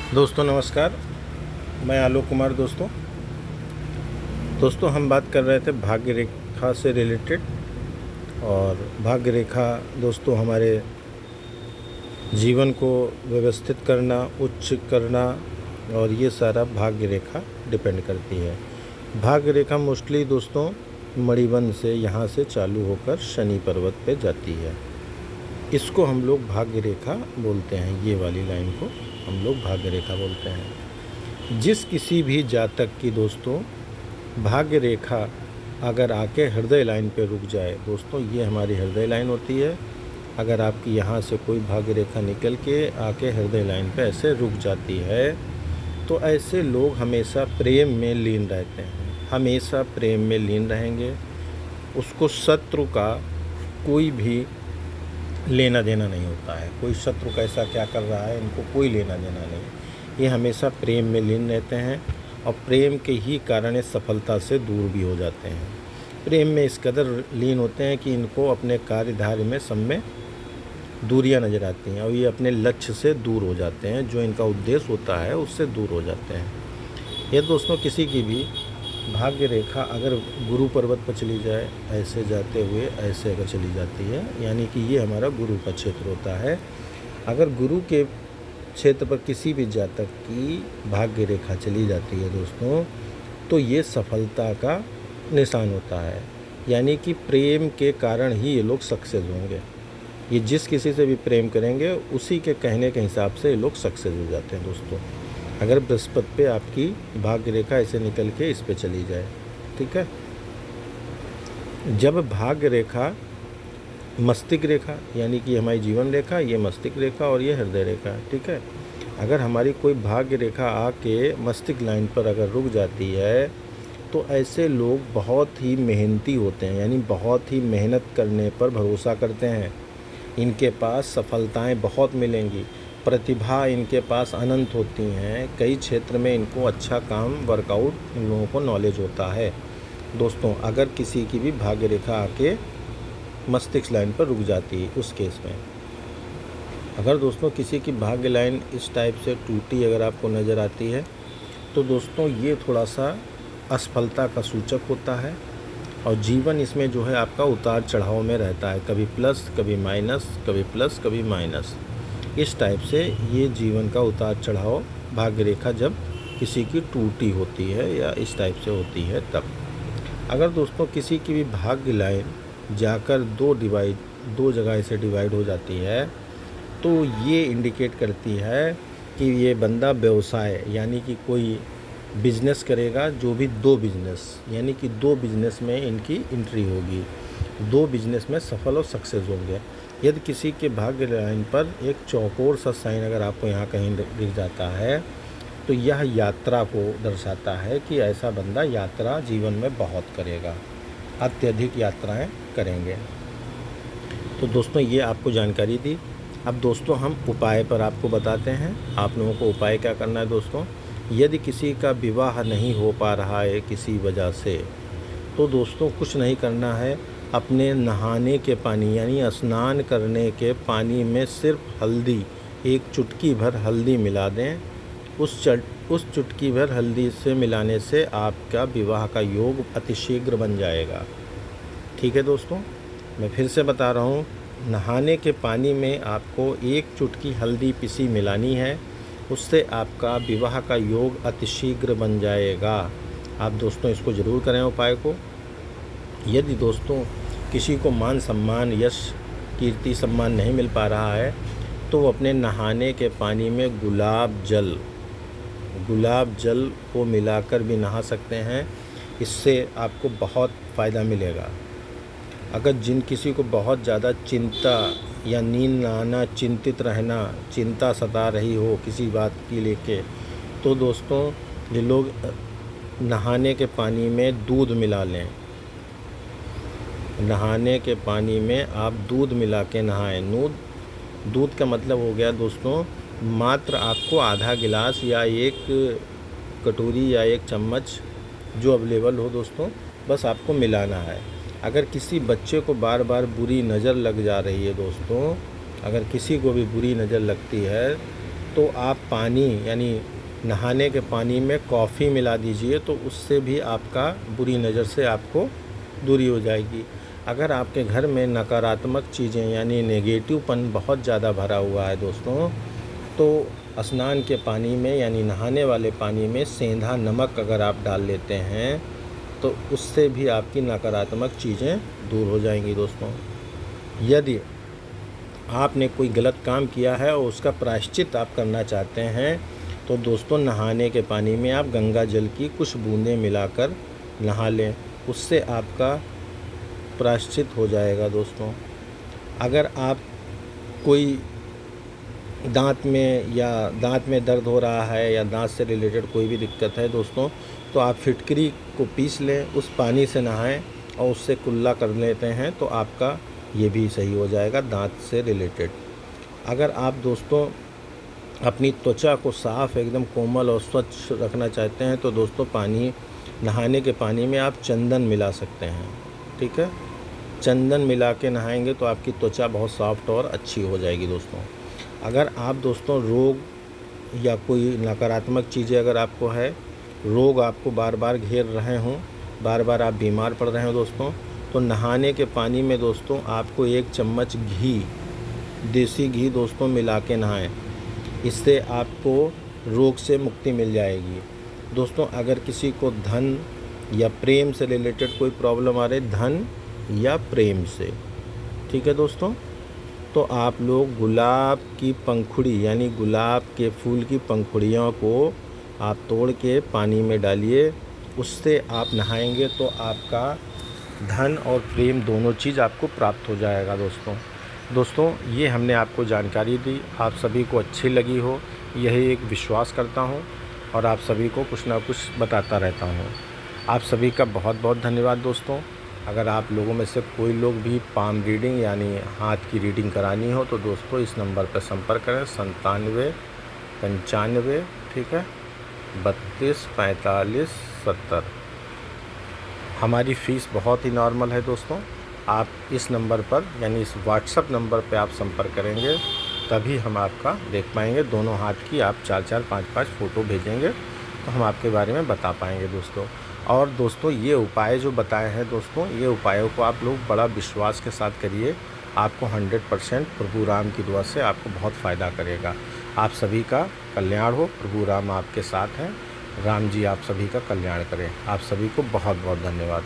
दोस्तों नमस्कार, मैं आलोक कुमार। दोस्तों हम बात कर रहे थे भाग्य रेखा से रिलेटेड। और भाग्य रेखा दोस्तों हमारे जीवन को व्यवस्थित करना, उच्च करना, और ये सारा भाग्य रेखा डिपेंड करती है। भाग्य रेखा मोस्टली दोस्तों मणिबंध से यहाँ से चालू होकर शनि पर्वत पे जाती है। इसको हम लोग भाग्य रेखा बोलते हैं। ये वाली लाइन को हम लोग भाग्य रेखा बोलते हैं। जिस किसी भी जातक की दोस्तों भाग्य रेखा अगर आके हृदय लाइन पे रुक जाए, दोस्तों ये हमारी हृदय लाइन होती है। अगर आपकी यहाँ से कोई भाग्य रेखा निकल के आके हृदय लाइन पे ऐसे रुक जाती है, तो ऐसे लोग हमेशा प्रेम में लीन रहते हैं, हमेशा प्रेम में लीन रहेंगे। उसको शत्रु का कोई भी लेना देना नहीं होता है। कोई शत्रु कैसा क्या कर रहा है, इनको कोई लेना देना नहीं। ये हमेशा प्रेम में लीन रहते हैं और प्रेम के ही कारण सफलता से दूर भी हो जाते हैं। प्रेम में इस कदर लीन होते हैं कि इनको अपने कार्यधार्य में सब में दूरियां नज़र आती हैं और ये अपने लक्ष्य से दूर हो जाते हैं। जो इनका उद्देश्य होता है उससे दूर हो जाते हैं। ये दोस्तों किसी की भी भाग्य रेखा अगर गुरु पर्वत पर चली जाए, ऐसे जाते हुए ऐसे अगर चली जाती है, यानी कि ये हमारा गुरु का क्षेत्र होता है। अगर गुरु के क्षेत्र पर किसी भी जातक की भाग्य रेखा चली जाती है दोस्तों, तो ये सफलता का निशान होता है। यानी कि प्रेम के कारण ही ये लोग सक्सेस होंगे। ये जिस किसी से भी प्रेम करेंगे उसी के कहने के हिसाब से ये लोग सक्सेस हो जाते हैं दोस्तों। अगर बृहस्पति पे आपकी भाग्य रेखा ऐसे निकल के इस पे चली जाए, ठीक है। जब भाग्य रेखा मस्तिष्क रेखा, यानी कि हमारी जीवन रेखा, ये मस्तिष्क रेखा और ये हृदय रेखा, ठीक है। अगर हमारी कोई भाग्य रेखा आके मस्तिष्क लाइन पर अगर रुक जाती है, तो ऐसे लोग बहुत ही मेहनती होते हैं, यानी बहुत ही मेहनत करने पर भरोसा करते हैं। इनके पास सफलताएं बहुत मिलेंगी, प्रतिभा इनके पास अनंत होती हैं। कई क्षेत्र में इनको अच्छा काम, वर्कआउट, इन लोगों को नॉलेज होता है। दोस्तों अगर किसी की भी भाग्य रेखा आके मस्तिष्क लाइन पर रुक जाती है, उस केस में अगर दोस्तों किसी की भाग्य लाइन इस टाइप से टूटी अगर आपको नज़र आती है, तो दोस्तों ये थोड़ा सा असफलता का सूचक होता है। और जीवन इसमें जो है आपका उतार चढ़ाव में रहता है, कभी प्लस कभी माइनस, कभी प्लस कभी माइनस। इस टाइप से ये जीवन का उतार चढ़ाव भाग्य रेखा जब किसी की टूटी होती है या इस टाइप से होती है तब। अगर दोस्तों किसी की भी भाग्य लाइन जाकर दो जगह से डिवाइड हो जाती है, तो ये इंडिकेट करती है कि ये बंदा व्यवसाय, यानी कि कोई बिजनेस करेगा, जो भी दो बिजनेस, यानी कि दो बिजनेस में इनकी एंट्री होगी, दो बिजनेस में सफल और सक्सेस होंगे। यदि किसी के भाग्य लाइन पर एक चौकोर सा साइन अगर आपको यहाँ कहीं दिख जाता है, तो यह यात्रा को दर्शाता है कि ऐसा बंदा यात्रा जीवन में बहुत करेगा, अत्यधिक यात्राएं करेंगे। तो दोस्तों ये आपको जानकारी दी। अब दोस्तों हम उपाय पर आपको बताते हैं। आप लोगों को उपाय क्या करना है दोस्तों। यदि किसी का विवाह नहीं हो पा रहा है किसी वजह से, तो दोस्तों कुछ नहीं करना है। अपने नहाने के पानी, यानी स्नान करने के पानी में सिर्फ हल्दी, एक चुटकी भर हल्दी मिला दें। उस चुटकी भर हल्दी से मिलाने से आपका विवाह का योग अतिशीघ्र बन जाएगा, ठीक है दोस्तों। मैं फिर से बता रहा हूँ, नहाने के पानी में आपको एक चुटकी हल्दी पिसी मिलानी है, उससे आपका विवाह का योग अतिशीघ्र बन जाएगा। आप दोस्तों इसको ज़रूर करें उपाय को। यदि दोस्तों किसी को मान सम्मान, यश, कीर्ति, सम्मान नहीं मिल पा रहा है, तो वो अपने नहाने के पानी में गुलाब जल को मिलाकर भी नहा सकते हैं। इससे आपको बहुत फ़ायदा मिलेगा। अगर किसी को बहुत ज़्यादा चिंता या नींद ना आना, चिंतित रहना, चिंता सता रही हो किसी बात की लेके, तो दोस्तों ये लोग नहाने के पानी में दूध मिला लें। नहाने के पानी में आप दूध मिला के नहाएं। दूध का मतलब हो गया दोस्तों, मात्र आपको आधा गिलास या एक कटोरी या एक चम्मच जो अवेलेबल हो दोस्तों, बस आपको मिलाना है। अगर किसी बच्चे को बार बार बुरी नज़र लग जा रही है दोस्तों, अगर किसी को भी बुरी नज़र लगती है, तो आप पानी यानी नहाने के पानी में कॉफ़ी मिला दीजिए, तो उससे भी आपका बुरी नज़र से आपको दूरी हो जाएगी। अगर आपके घर में नकारात्मक चीज़ें यानी नेगेटिवपन बहुत ज़्यादा भरा हुआ है दोस्तों, तो स्नान के पानी में यानी नहाने वाले पानी में सेंधा नमक अगर आप डाल लेते हैं तो उससे भी आपकी नकारात्मक चीज़ें दूर हो जाएंगी दोस्तों। यदि आपने कोई गलत काम किया है और उसका प्रायश्चित आप करना चाहते हैं तो दोस्तों नहाने के पानी में आप गंगा जल की कुछ बूंदें मिलाकर नहा लें, उससे आपका प्रायश्चित हो जाएगा दोस्तों। अगर आप कोई दांत में दर्द हो रहा है या दांत से रिलेटेड कोई भी दिक्कत है दोस्तों, तो आप फिटकरी को पीस लें, उस पानी से नहाएं और उससे कुल्ला कर लेते हैं तो आपका ये भी सही हो जाएगा दांत से रिलेटेड। अगर आप दोस्तों अपनी त्वचा को साफ़ एकदम कोमल और स्वच्छ रखना चाहते हैं तो दोस्तों नहाने के पानी में आप चंदन मिला सकते हैं, ठीक है। चंदन मिला के नहाएंगे तो आपकी त्वचा बहुत सॉफ्ट और अच्छी हो जाएगी दोस्तों। अगर आप दोस्तों रोग या कोई नकारात्मक चीज़ें अगर आपको है, रोग आपको बार बार घेर रहे हों, बार बार आप बीमार पड़ रहे हो दोस्तों, तो नहाने के पानी में दोस्तों आपको 1 चम्मच घी, देसी घी दोस्तों मिला के नहाएं, इससे आपको रोग से मुक्ति मिल जाएगी दोस्तों। अगर किसी को धन या प्रेम से रिलेटेड कोई प्रॉब्लम आ रही, धन या प्रेम से, ठीक है दोस्तों, तो आप लोग गुलाब की पंखुड़ी यानी गुलाब के फूल की पंखुड़ियों को आप तोड़ के पानी में डालिए, उससे आप नहाएंगे तो आपका धन और प्रेम दोनों चीज़ आपको प्राप्त हो जाएगा दोस्तों। ये हमने आपको जानकारी दी, आप सभी को अच्छी लगी हो यही एक विश्वास करता हूँ और आप सभी को कुछ ना कुछ बताता रहता हूँ। आप सभी का बहुत बहुत धन्यवाद दोस्तों। अगर आप लोगों में से कोई लोग भी पाम रीडिंग यानी हाथ की रीडिंग करानी हो तो दोस्तों इस नंबर पर संपर्क करें 97 95, ठीक है, 32 45 70। हमारी फ़ीस बहुत ही नॉर्मल है दोस्तों। आप इस नंबर पर यानी इस व्हाट्सएप नंबर पर आप संपर्क करेंगे तभी हम आपका देख पाएंगे। दोनों हाथ की आप 4-4 5-5 फ़ोटो भेजेंगे तो हम आपके बारे में बता पाएंगे दोस्तों। और दोस्तों ये उपाय जो बताए हैं दोस्तों, ये उपायों को आप लोग बड़ा विश्वास के साथ करिए, आपको 100% प्रभु राम की दुआ से आपको बहुत फ़ायदा करेगा। आप सभी का कल्याण हो, प्रभु राम आपके साथ हैं, राम जी आप सभी का कल्याण करें। आप सभी को बहुत बहुत धन्यवाद।